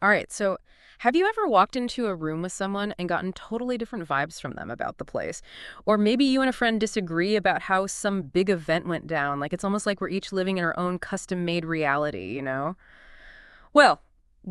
All right, so have you ever walked into a room with someone and gotten totally different vibes from them about the place? Or maybe you and a friend disagree about how some big event went down. Like it's almost like we're each living in our own custom-made reality, you know? Well,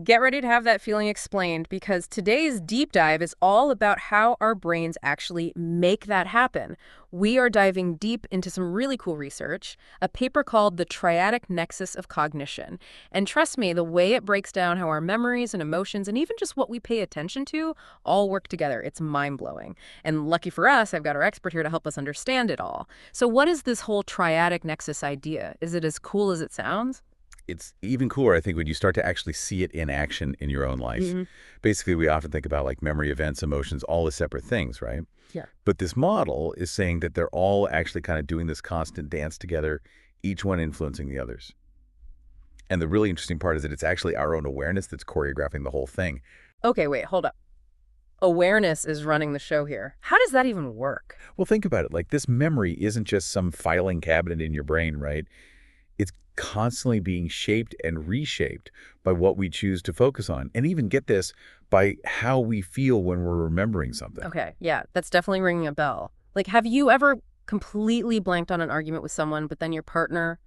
get ready to have that feeling explained because today's deep dive is all about how our brains actually make that happen. We are diving deep into some really cool research, a paper called The Triadic Nexus of Cognition. And trust me, the way it breaks down how our memories and emotions and even just what we pay attention to all work together, it's mind-blowing. And lucky for us, I've got our expert here to help us understand it all. So what is this whole triadic nexus idea? Is it as cool as it sounds? It's even cooler, I think, when you start to actually see it in action in your own life. Hmm. Basically, we often think about like memory, events, emotions, all as separate things, right? Yeah. But this model is saying that they're all actually kind of doing this constant dance together, each one influencing the others. And the really interesting part is that it's actually our own awareness that's choreographing the whole thing. Okay, wait, hold up. Awareness is running the show here. How does that even work? Well, think about it. Like this memory isn't just some filing cabinet in your brain, right? It's constantly being shaped and reshaped by what we choose to focus on. And even get this, by how we feel when we're remembering something. Okay, yeah, that's definitely ringing a bell. Like, have you ever completely blanked on an argument with someone, but then your partner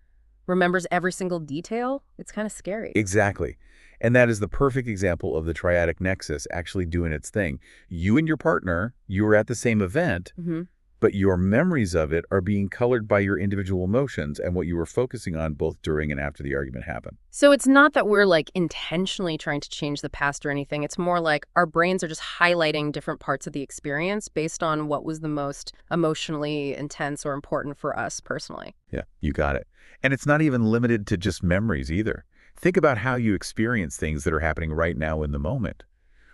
remembers every single detail? It's kind of scary. Exactly. And that is the perfect example of the triadic nexus actually doing its thing. You and your partner, you were at the same event, Hmm. but your memories of it are being colored by your individual emotions and what you were focusing on both during and after the argument happened. So it's not that we're like intentionally trying to change the past or anything. It's more like our brains are just highlighting different parts of the experience based on what was the most emotionally intense or important for us personally. Yeah, you got it. And it's not even limited to just memories either. Think about how you experience things that are happening right now in the moment.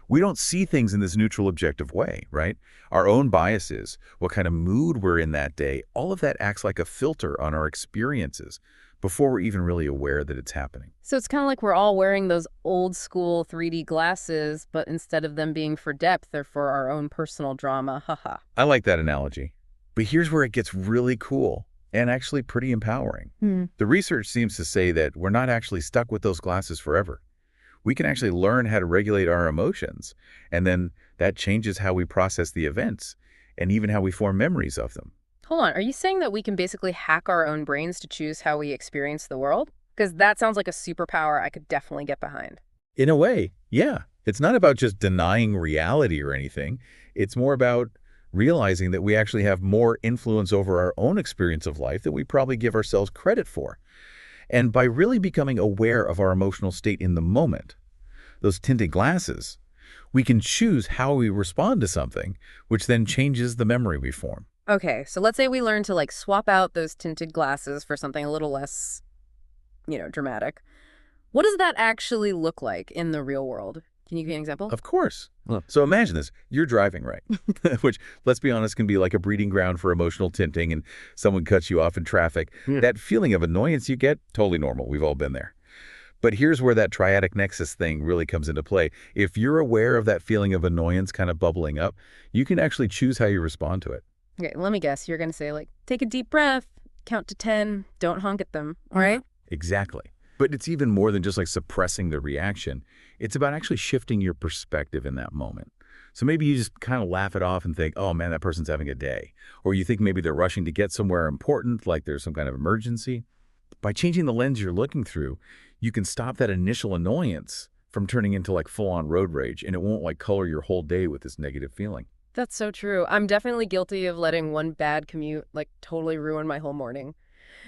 We don't see things in this neutral, objective way, right? Our own biases, what kind of mood we're in that day, all of that acts like a filter on our experiences before we're even really aware that it's happening. So it's kind of like we're all wearing those old school 3D glasses, but instead of them being for depth, they're for our own personal drama. Haha. I like that analogy. But here's where it gets really cool and actually pretty empowering. Hmm. The research seems to say that we're not actually stuck with those glasses forever. We can actually learn how to regulate our emotions, and then that changes how we process the events and even how we form memories of them. Hold on. Are you saying that we can basically hack our own brains to choose how we experience the world? Because that sounds like a superpower I could definitely get behind. In a way, yeah. It's not about just denying reality or anything. It's more about realizing that we actually have more influence over our own experience of life than we probably give ourselves credit for. And by really becoming aware of our emotional state in the moment, those tinted glasses, we can choose how we respond to something, which then changes the memory we form. Okay, so let's say we learn to like swap out those tinted glasses for something a little less, dramatic. What does that actually look like in the real world? Can you give me an example? Of course. So imagine this. You're driving, right? Which, let's be honest, can be like a breeding ground for emotional tinting, and someone cuts you off in traffic. Yeah. That feeling of annoyance you get, totally normal. We've all been there. But here's where that triadic nexus thing really comes into play. If you're aware of that feeling of annoyance kind of bubbling up, you can actually choose how you respond to it. Okay, let me guess. You're going to say like, take a deep breath, count to 10, don't honk at them, all right? Exactly. But it's even more than just like suppressing the reaction. It's about actually shifting your perspective in that moment. So maybe you just kind of laugh it off and think, oh man, that person's having a day. Or you think maybe they're rushing to get somewhere important, like there's some kind of emergency. By changing the lens you're looking through, you can stop that initial annoyance from turning into like full-on road rage, and it won't like color your whole day with this negative feeling. That's so true. I'm definitely guilty of letting one bad commute like totally ruin my whole morning.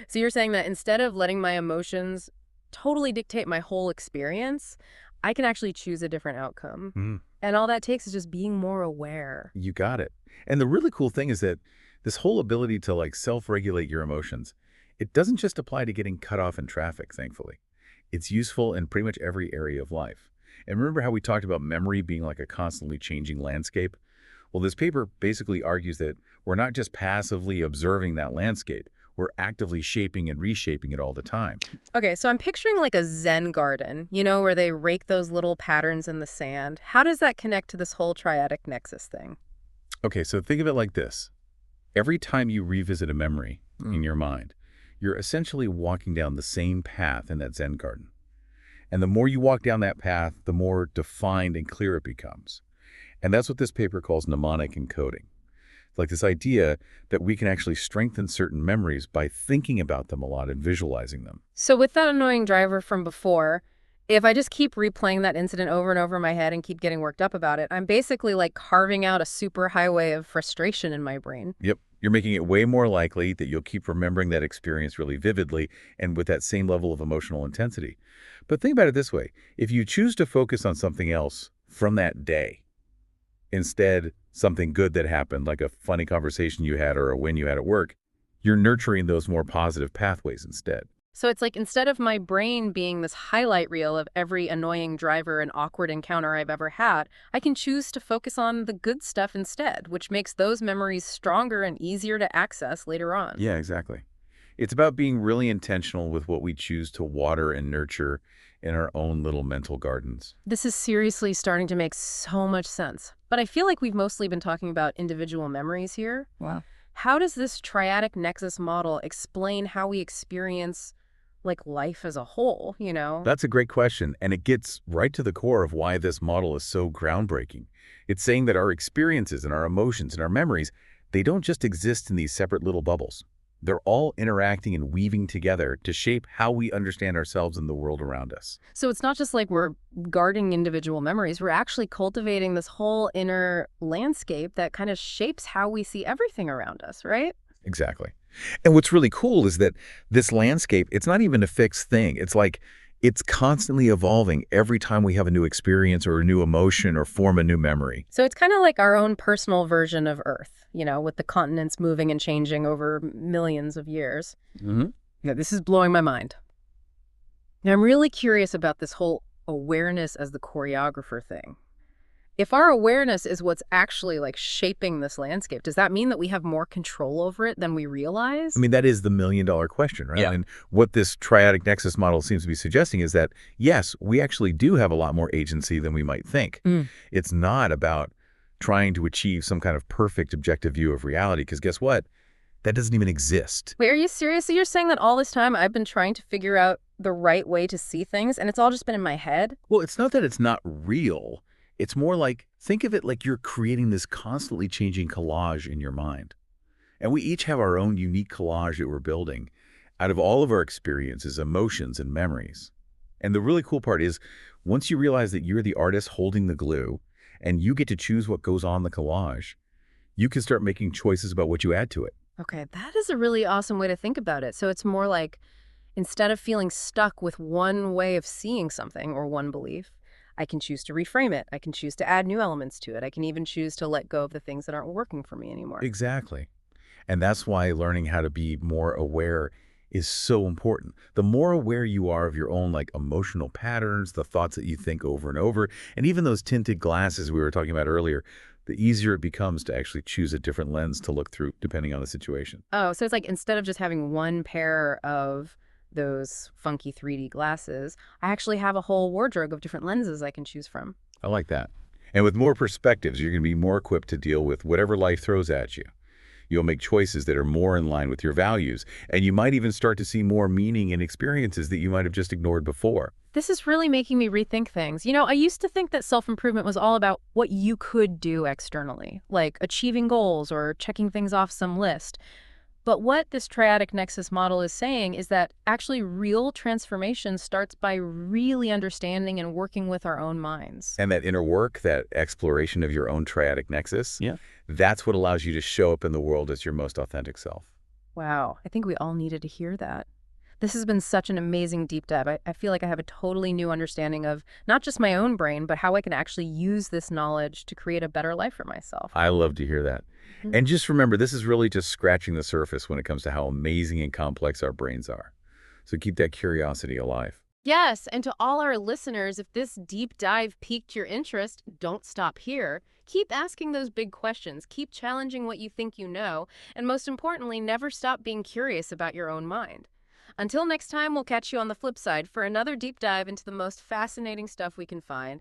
So you're saying that instead of letting my emotions totally dictate my whole experience, I can actually choose a different outcome. Mm, And all that takes is just being more aware. you got it. And the really cool thing is that this whole ability to like self-regulate your emotions, it doesn't just apply to getting cut off in traffic, thankfully. It's useful in pretty much every area of life. And remember how we talked about memory being like a constantly changing landscape? Well, this paper basically argues that we're not just passively observing that landscape, we're actively shaping and reshaping it all the time. Okay, so I'm picturing like a Zen garden, where they rake those little patterns in the sand. How does that connect to this whole triadic nexus thing? Okay, so think of it like this. Every time you revisit a memory in your mind, you're essentially walking down the same path in that Zen garden. And the more you walk down that path, the more defined and clear it becomes. And that's what this paper calls mnemonic encoding. Like this idea that we can actually strengthen certain memories by thinking about them a lot and visualizing them. So with that annoying driver from before, if I just keep replaying that incident over and over in my head and keep getting worked up about it, I'm basically like carving out a super highway of frustration in my brain. Yep. You're making it way more likely that you'll keep remembering that experience really vividly and with that same level of emotional intensity. But think about it this way. If you choose to focus on something else from that day, instead something good that happened, like a funny conversation you had or a win you had at work, you're nurturing those more positive pathways instead. So it's like instead of my brain being this highlight reel of every annoying driver and awkward encounter I've ever had, I can choose to focus on the good stuff instead, which makes those memories stronger and easier to access later on. Yeah, exactly. It's about being really intentional with what we choose to water and nurture in our own little mental gardens. This is seriously starting to make so much sense. But I feel like we've mostly been talking about individual memories here. Wow. How does this triadic nexus model explain how we experience like life as a whole, you know? That's a great question, and it gets right to the core of why this model is so groundbreaking. It's saying that our experiences and our emotions and our memories, they don't just exist in these separate little bubbles. They're all interacting and weaving together to shape how we understand ourselves and the world around us. So it's not just like we're guarding individual memories, we're actually cultivating this whole inner landscape that kind of shapes how we see everything around us, right? Exactly. And what's really cool is that this landscape, it's not even a fixed thing. It's like it's constantly evolving every time we have a new experience or a new emotion or form a new memory. So it's kind of like our own personal version of Earth, you know, with the continents moving and changing over millions of years. Mm-hmm. Yeah, this is blowing my mind. Now, I'm really curious about this whole awareness as the choreographer thing. If our awareness is what's actually like shaping this landscape, does that mean that we have more control over it than we realize? I mean, that is the million-dollar question, right? Yeah. And what this triadic nexus model seems to be suggesting is that, yes, we actually do have a lot more agency than we might think. It's not about trying to achieve some kind of perfect objective view of reality, because guess what? That doesn't even exist. Wait, are you serious? So you're saying that all this time I've been trying to figure out the right way to see things, and it's all just been in my head? Well, it's not that it's not real. It's more like, think of it like you're creating this constantly changing collage in your mind. And we each have our own unique collage that we're building out of all of our experiences, emotions, and memories. And the really cool part is, once you realize that you're the artist holding the glue and you get to choose what goes on the collage, you can start making choices about what you add to it. Okay, that is a really awesome way to think about it. So it's more like, instead of feeling stuck with one way of seeing something or one belief, I can choose to reframe it. I can choose to add new elements to it. I can even choose to let go of the things that aren't working for me anymore. Exactly. And that's why learning how to be more aware is so important. The more aware you are of your own like emotional patterns, the thoughts that you think over and over, and even those tinted glasses we were talking about earlier, the easier it becomes to actually choose a different lens to look through depending on the situation. Oh, so it's like instead of just having one pair of those funky 3D glasses, I actually have a whole wardrobe of different lenses I can choose from. I like that. And with more perspectives, you're going to be more equipped to deal with whatever life throws at you. You'll make choices that are more in line with your values, and you might even start to see more meaning in experiences that you might have just ignored before. This is really making me rethink things. You know, I used to think that self-improvement was all about what you could do externally, like achieving goals or checking things off some list. But what this triadic nexus model is saying is that actually real transformation starts by really understanding and working with our own minds. And that inner work, that exploration of your own triadic nexus, that's what allows you to show up in the world as your most authentic self. Wow, I think we all needed to hear that. This has been such an amazing deep dive. I feel like I have a totally new understanding of not just my own brain, but how I can actually use this knowledge to create a better life for myself. I love to hear that. And just remember, this is really just scratching the surface when it comes to how amazing and complex our brains are. So keep that curiosity alive. Yes, and to all our listeners, if this deep dive piqued your interest, don't stop here. Keep asking those big questions, keep challenging what you think you know, and most importantly, never stop being curious about your own mind. Until next time, we'll catch you on the flip side for another deep dive into the most fascinating stuff we can find.